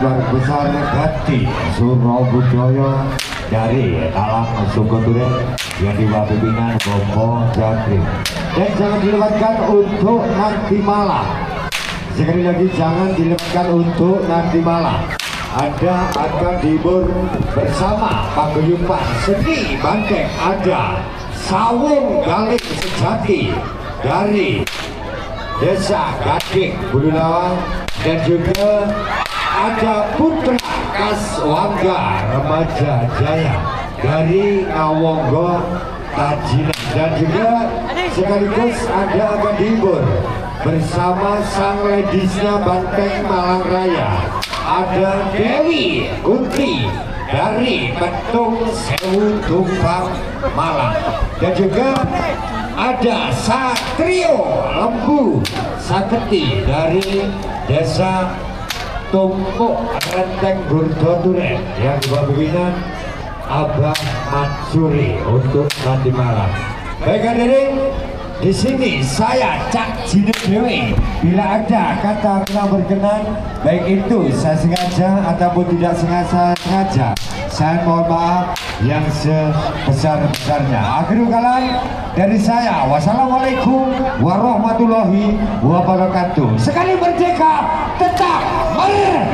keluarga besar Gati Surabudaya dari Talang Sukoduren yang dibawa pimpinan Bobo Jagri. Dan jangan dilewatkan untuk nanti malam. Sekali lagi jangan dilewatkan untuk nanti malam. Ada akan dihibur bersama paguyuban seni Banteng, ada Sawung Galing Sejati dari Desa Gading Bululawan, dan juga ada Putra Kaswangga Remaja Jaya dari Ngawonggo Tajinan, dan juga sekaligus ada akan dihibur bersama sang ledisnya Banteng Malang Raya, ada Dewi Kunti dari Petung Sewu Tumpang Malang, dan juga ada Satrio Lembu Saketi dari Desa Tumpuk Renteng Burdoturen yang dibawa pimpinan Abah Mansuri untuk nanti malam. Baik hadirin, di sini saya Cak Jine Dewi. Bila ada kata kurang berkenan, baik itu saya sengaja ataupun tidak sengaja, saya mohon maaf yang sebesar-besarnya. Akhirul kalam dari saya, wassalamualaikum warahmatullahi wabarakatuh. Sekali merdeka, tetap merdeka.